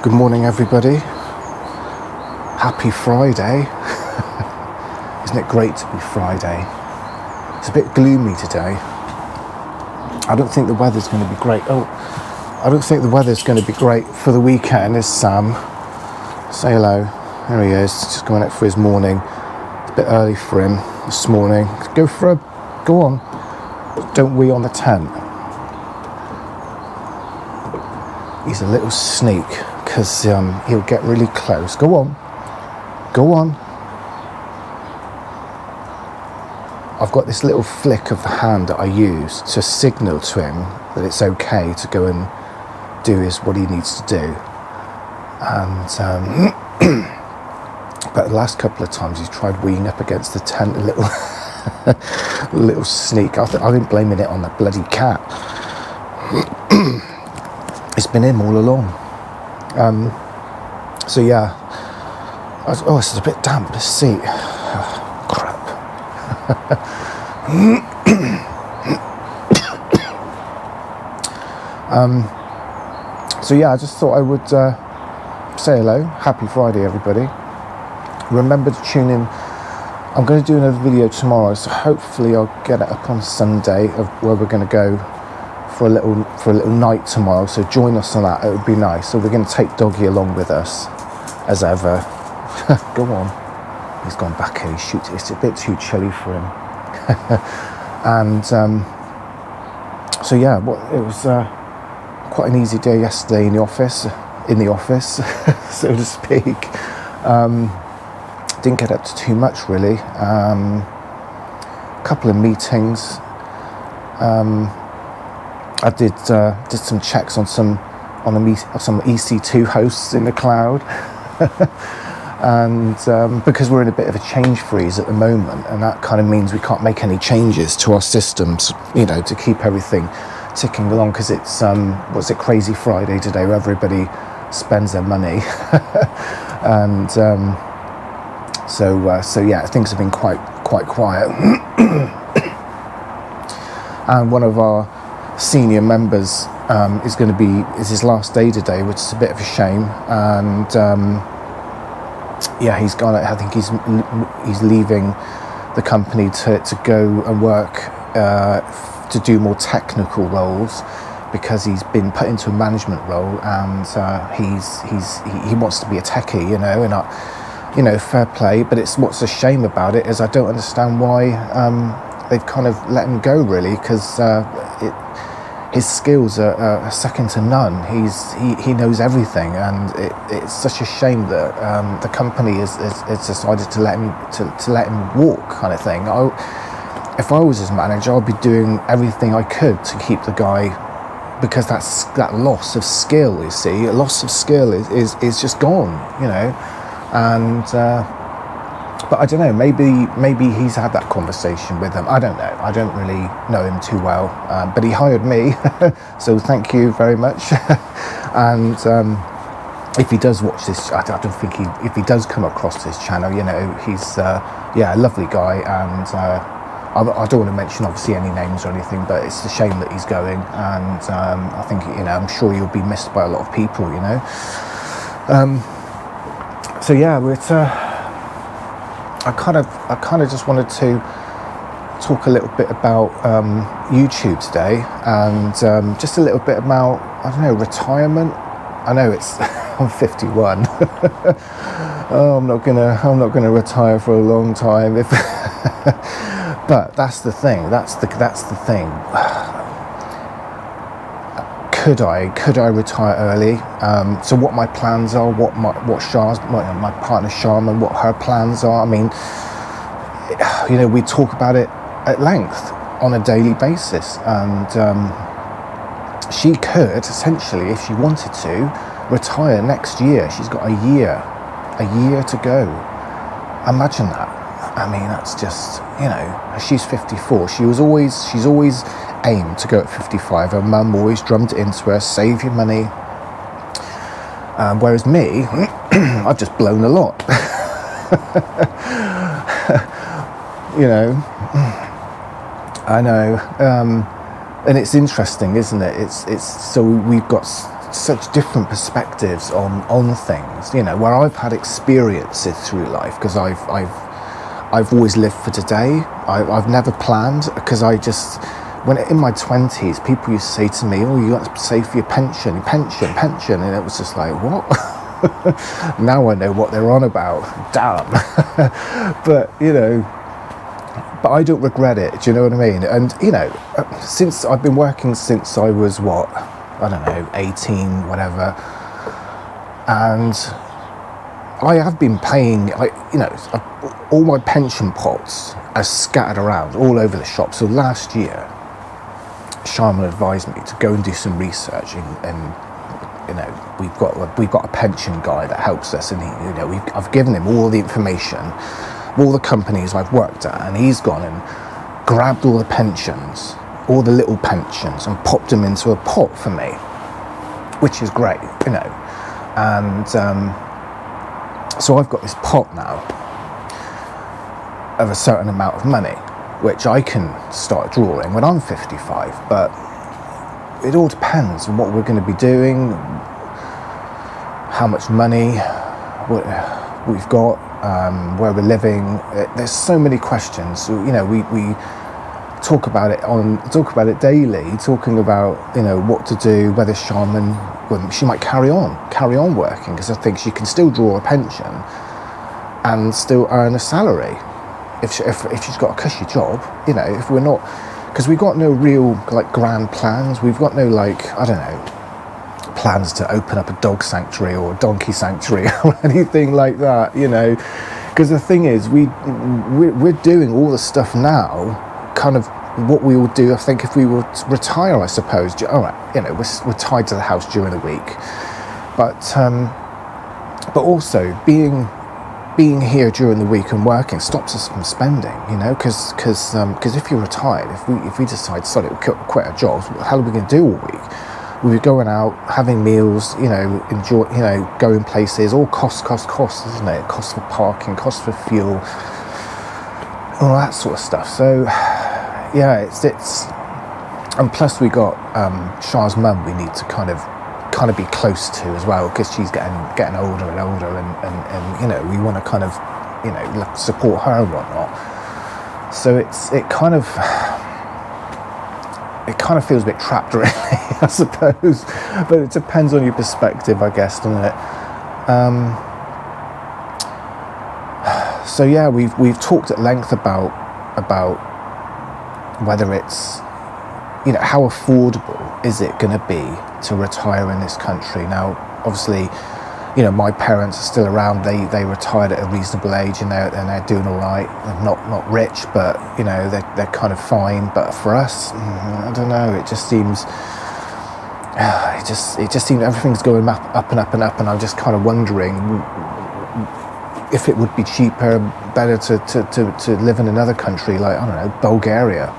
Good morning, everybody. Happy Friday. Isn't it great to be Friday? It's a bit gloomy today. I don't think the weather's going to be great. I don't think the weather's going to be great for the weekend. Is Sam? Say hello. There he is, just going out for his morning. It's a bit early for him this morning. Go on. Don't wee on the tent. He's a little sneak because he'll get really close. Go on. I've got this little flick of the hand that I use to signal to him that it's okay to go and do what he needs to do. And but the last couple of times he's tried weeing up against the tent, a little sneak. I think blaming it on the bloody cat. It's been him all along. So yeah. This is a bit damp, this seat. Oh, crap. So yeah, I just thought I would say hello. Happy Friday, everybody. Remember to tune in. I'm going to do another video tomorrow, so hopefully I'll get it up on Sunday of where we're going to go for a little night tomorrow. So join us on that. It would be nice. So we're going to take Doggy along with us, as ever. Go on. He's gone back in. It's a bit too chilly for him. And so yeah, it was quite an easy day yesterday in the office, so to speak. Didn't get up to too much really. Couple of meetings. I did some checks on some EC2 hosts in the cloud. And because we're in a bit of a change freeze at the moment, and that kind of means we can't make any changes to our systems, to keep everything ticking along, because it's Crazy Friday today, where everybody spends their money. And so yeah, things have been quite quiet. And one of our senior members is his last day today, which is a bit of a shame. And yeah, he's gone. I think he's leaving the company to go and work to do more technical roles, because he's been put into a management role, and he wants to be a techie, and fair play. But what's a shame about it is I don't understand why they've kind of let him go, really, because his skills are second to none. He knows everything, and it's such a shame that the company has decided to let him walk, kind of thing. If I was his manager, I'd be doing everything I could to keep the guy, because that loss of skill. You see, a loss of skill is just gone, and. But I don't know, maybe he's had that conversation with them. I don't know. I don't really know him too well. But he hired me, so thank you very much. And if he does watch this, I don't think if he does come across this channel, he's a lovely guy. And I don't want to mention obviously any names or anything, but it's a shame that he's going. And I think, I'm sure he'll be missed by a lot of people, So yeah, I kind of just wanted to talk a little bit about YouTube today, and just a little bit about, I don't know, retirement. I know I'm 51. I'm not gonna retire for a long time. But that's the thing. That's the thing. Could I retire early? So what my plans are, what my partner Sharman, what her plans are. I mean, we talk about it at length on a daily basis, and she could essentially, if she wanted to, retire next year. She's got a year to go. Imagine that. I mean, that's just, she's 54. She's always aimed to go at 55. Her mum always drummed it into her, save your money. Whereas me, I've just blown a lot. I know. And it's interesting, isn't it? It's so we've got such different perspectives on things, you know, where I've had experiences through life, because I've always lived for today. I've never planned, because when in my 20s, people used to say to me, oh, you got to save for your pension, and it was just like, what? Now I know what they're on about, damn. But, you know, but I don't regret it, do you know what I mean? And, you know, since I've been working since I was, what, I don't know, 18, whatever, and I have been paying, you know, all my pension pots are scattered around all over the shop. So last year, Sharman advised me to go and do some research, and you know, we've got a pension guy that helps us, and I've given him all the information, all the companies I've worked at, and he's gone and grabbed all the pensions, all the little pensions, and popped them into a pot for me, which is great, you know. And so I've got this pot now of a certain amount of money, which I can start drawing when I'm 55, but it all depends on what we're going to be doing, how much money we've got, where we're living. There's so many questions. You know, we talk about it daily, talking about, you know, what to do, whether Sharman, she might carry on working, because I think she can still draw a pension and still earn a salary if she's got a cushy job. You know, if we're not, because we've got no real like grand plans. We've got no, like, I don't know, plans to open up a dog sanctuary or a donkey sanctuary or anything like that, you know. Because the thing is, we're doing all the stuff now, kind of what we would do, I think, if we were to retire, I suppose. All right, you know, we're tied to the house during the week, but also being here during the week and working stops us from spending, you know, because if you're retired, if we decide, sorry, we'll quit our jobs, what the hell are we going to do all week? We'll be going out, having meals, you know, enjoy, you know, going places, all costs, isn't it? Costs for parking, costs for fuel, all that sort of stuff. So yeah, it's and plus we got Shah's mum we need to kind of be close to as well, because she's getting older and older, and you know, we want to kind of, you know, support her and whatnot. So it kind of feels a bit trapped, really, I suppose, but it depends on your perspective, I guess, doesn't it? So yeah, we've talked at length about whether it's, you know, how affordable is it going to be to retire in this country. Now, obviously, you know, my parents are still around. They retired at a reasonable age, and they're doing all right. They're not rich, but, you know, they're kind of fine. But for us, I don't know. It just seems everything's going up and up and up, and I'm just kind of wondering if it would be cheaper, better to live in another country, like, I don't know, Bulgaria.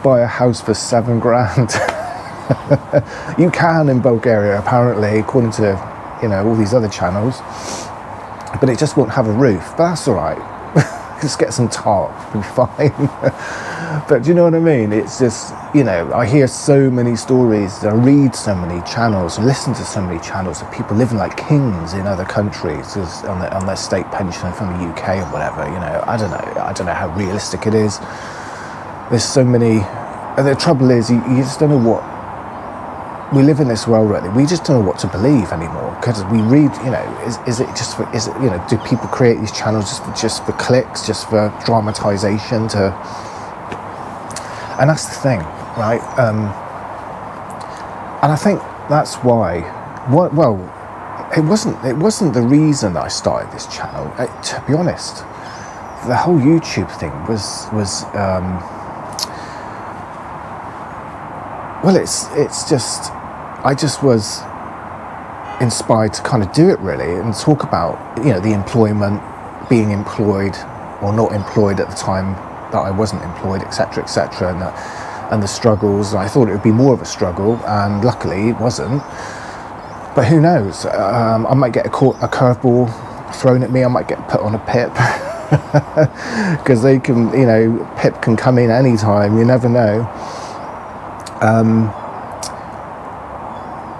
Buy a house for $7,000. You can in Bulgaria, apparently, according to, you know, all these other channels, but it just won't have a roof. But that's all right. Just get some tarp, be fine. But do you know what I mean? It's just, you know, I hear so many stories, I read so many channels, listen to so many channels of people living like kings in other countries on their state pension from the UK and whatever. You know, I don't know how realistic it is. There's so many, and the trouble is, you just don't know what, we live in this world, really, we just don't know what to believe anymore, because we read, you know, is it, you know, do people create these channels just for clicks, just for dramatization, and that's the thing, right? And I think that's why, well, it wasn't the reason that I started this channel, to be honest. The whole YouTube thing was well, it's just, I just was inspired to kind of do it, really, and talk about, you know, the employment, being employed or not employed at the time that I wasn't employed, etc., and the struggles. I thought it would be more of a struggle, and luckily it wasn't. But who knows? I might get a curveball thrown at me. I might get put on a pip, because they can, you know, pip can come in any time. You never know.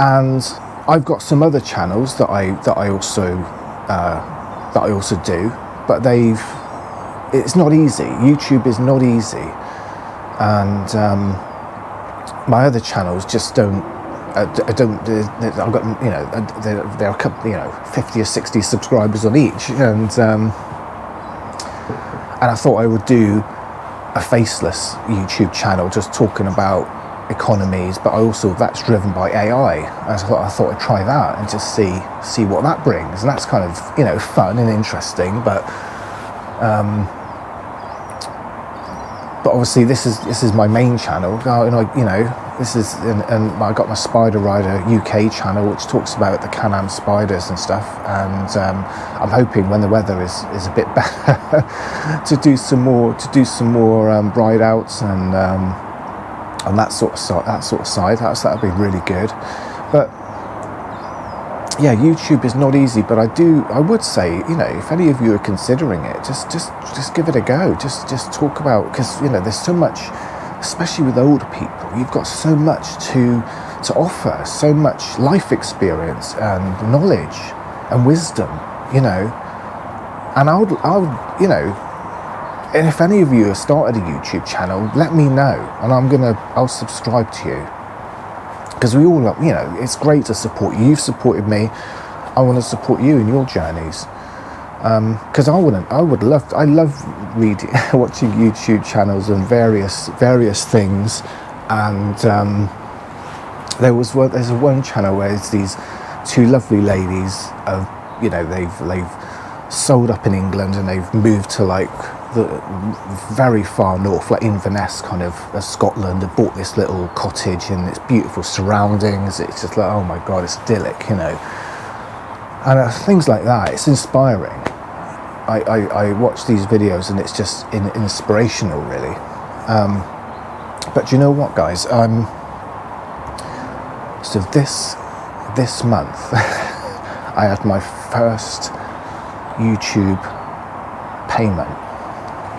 And I've got some other channels that I also do, but it's not easy. YouTube is not easy, and my other channels just don't. I've got, they're a couple, 50 or 60 subscribers on each, and I thought I would do a faceless YouTube channel just talking about economies, but that's driven by AI. And I thought I'd try that and just see what that brings, and that's kind of fun and interesting, but obviously this is my main channel, this is, and I got my Spider Rider UK channel, which talks about the Can-Am spiders and stuff, and I'm hoping when the weather is a bit better to do some more ride outs and that sort of side. That'll be really good. But yeah, YouTube is not easy, but I would say, if any of you are considering it, just give it a go. Just talk about, because there's so much, especially with older people, you've got so much to offer, so much life experience and knowledge and wisdom, and I would and if any of you have started a YouTube channel, let me know, and I'll subscribe to you, because we all, it's great to support you. You've supported me. I want to support you in your journeys. Because I love reading, watching YouTube channels and various things, and there's one channel where it's these two lovely ladies of, they've sold up in England, and they've moved to like the very far north, like Inverness, kind of Scotland. They bought this little cottage and it's beautiful surroundings. It's just like, oh my God, it's idyllic, and things like that. It's inspiring. I watch these videos and it's just inspirational, really. But do you know what, guys? So this month I had my first YouTube payment.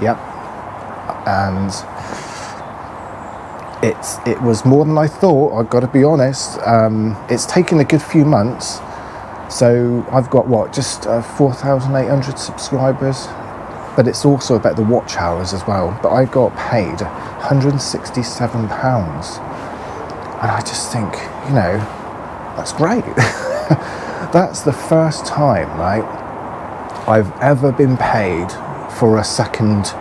Yep. And it was more than I thought, I've got to be honest. It's taken a good few months. So I've got just 4,800 subscribers, but it's also about the watch hours as well. But I got paid £167, and I just think, that's great. That's the first time, right, I've ever been paid for a second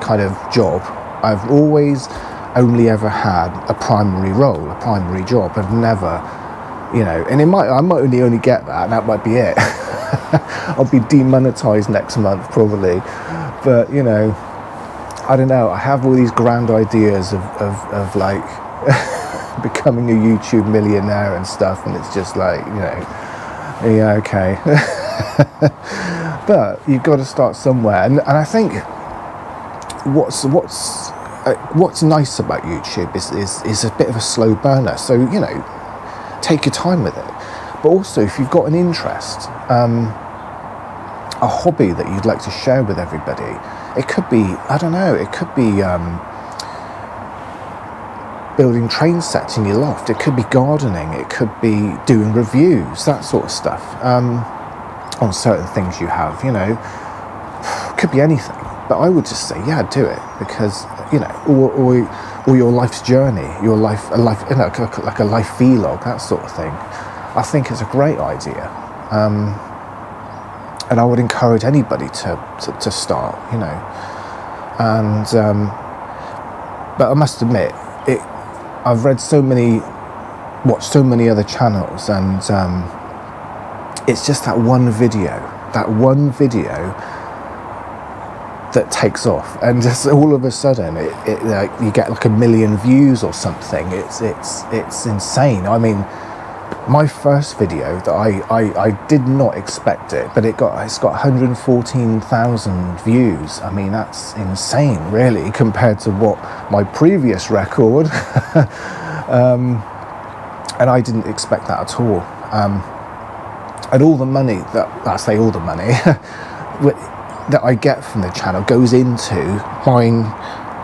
kind of job. I've always only ever had a primary role, a primary job. I've never, and I might only get that, and that might be it. I'll be demonetized next month probably, but I don't know. I have all these grand ideas of like becoming a YouTube millionaire and stuff, and it's just like, yeah, okay. But you've got to start somewhere, and I think what's nice about YouTube is a bit of a slow burner. So take your time with it. But also, if you've got an interest, a hobby that you'd like to share with everybody, it could be, I don't know, it could be building train sets in your loft, it could be gardening, it could be doing reviews, that sort of stuff, on certain things you have, it could be anything. But I would just say, yeah, do it, because or your life's journey, like a life vlog, that sort of thing. I think it's a great idea, and I would encourage anybody to start, And but I must admit, I've watched so many other channels, and it's just that one video that takes off, and just all of a sudden it like you get like 1 million views or something. It's insane. I mean, my first video that I did not expect it, but it's got 114,000 views. I mean, that's insane, really, compared to what my previous record. And I didn't expect that at all. And all the money all the money that I get from the channel goes into buying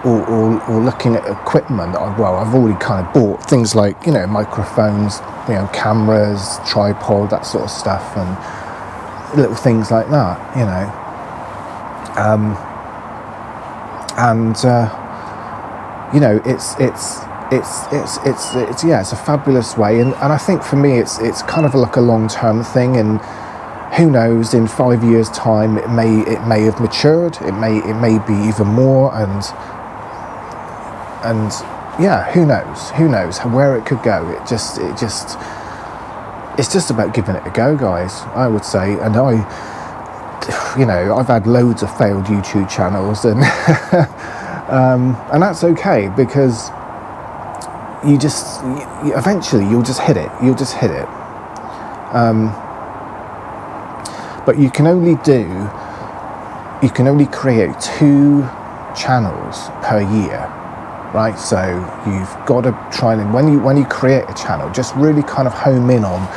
or looking at equipment that I've already kind of bought, things like, you know, microphones, you know, cameras, tripod, that sort of stuff, and little things like that, you know. You know, it's a fabulous way, and I think for me it's kind of like a long-term thing, and who knows, in 5 years' time it may have matured, it may be even more, and yeah, who knows where it could go. It's just about giving it a go, guys, I would say. And I've had loads of failed YouTube channels, and and that's okay, because eventually you'll just hit it. But you can only create 2 channels per year, right? So you've got to try and, when you create a channel, just really kind of home in on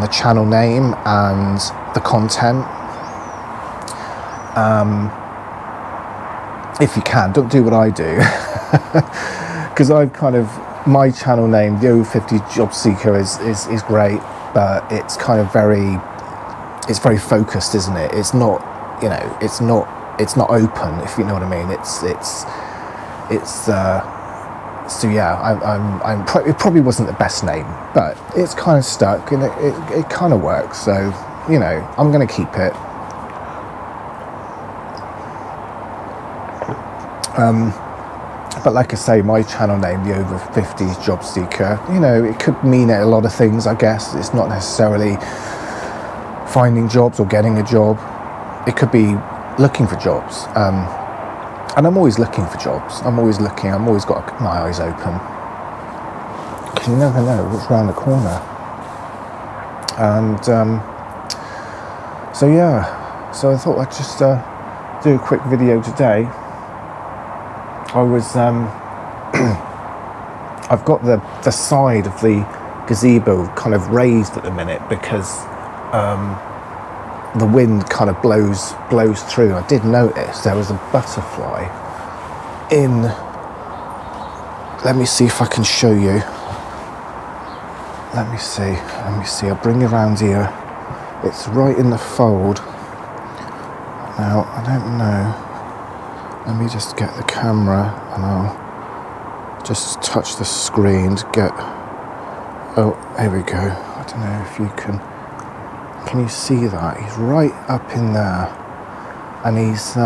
the channel name and the content. If you can, don't do what I do, because I've kind of, my channel name, the Over 50 Job Seeker, is great, but it's kind of very focused, isn't it? It's not, you know, it's not open, if you know what I mean. So yeah, it probably wasn't the best name, but it's kind of stuck, and it kind of works. So, you know, I'm going to keep it. But like I say, my channel name, the Over 50s Job Seeker, you know, it could mean a lot of things, I guess. It's not necessarily finding jobs or getting a job. It could be looking for jobs. And I'm always looking for jobs. I'm always looking. I'm always got my eyes open. Because you never know what's around the corner. And so yeah. So I thought I'd just do a quick video today. I was I've got the side of the gazebo kind of raised at the minute, because the wind kind of blows through. I did notice there was a butterfly in, let me see if I can show you. Let me see, I'll bring you around here. It's right in the fold. Now, I don't know. Let me just get the camera, and I'll just touch the screen to get, oh, there we go. I don't know if you can you see that? He's right up in there, and he's,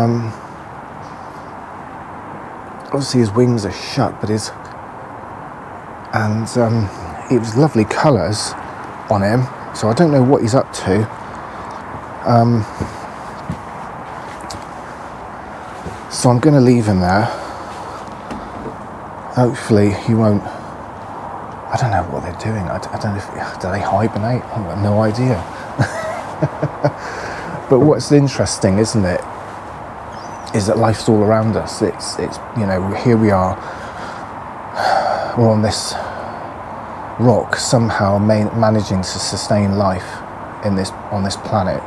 obviously his wings are shut, but it was lovely colours on him, so I don't know what he's up to. So I'm going to leave him there. Hopefully he won't, I don't know what they're doing. I don't know do they hibernate? I've got no idea. But what's interesting, isn't it, is that life's all around us. It's you know, here we are, we're on this rock, somehow managing to sustain life on this planet,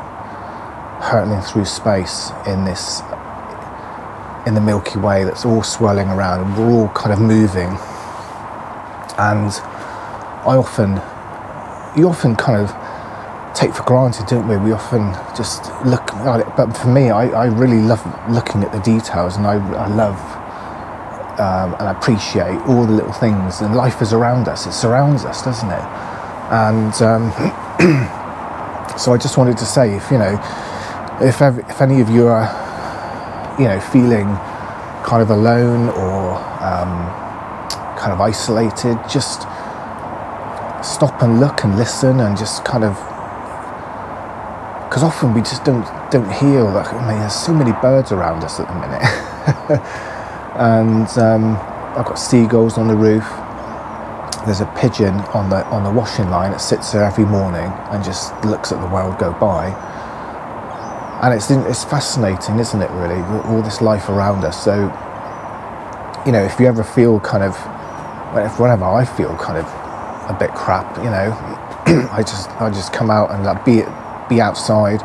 hurtling through space in the Milky Way that's all swirling around, and we're all kind of moving. And you often kind of take for granted, don't we? We often just look at it, but for me, I really love looking at the details, and I love and appreciate all the little things, and life is around us. It surrounds us, doesn't it? And so I just wanted to say, if any of you are, you know, feeling kind of alone or kind of isolated, just stop and look and listen, and just kind of, because often we just don't hear that. I mean, there's so many birds around us at the minute. And I've got seagulls on the roof. There's a pigeon on the washing line that sits there every morning and just looks at the world go by. And it's fascinating, isn't it, really, all this life around us. So, you know, if you ever feel kind of, whenever I feel kind of a bit crap, you know, I just come out and like be outside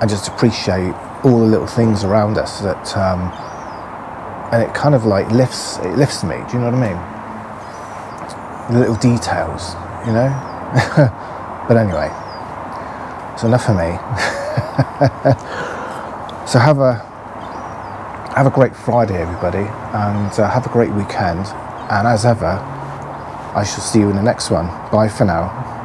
and just appreciate all the little things around us that and it kind of like lifts me. Do you know what I mean? The little details, you know. But anyway, so enough for me. So have a great Friday, everybody, and have a great weekend. And as ever, I shall see you in the next one. Bye for now.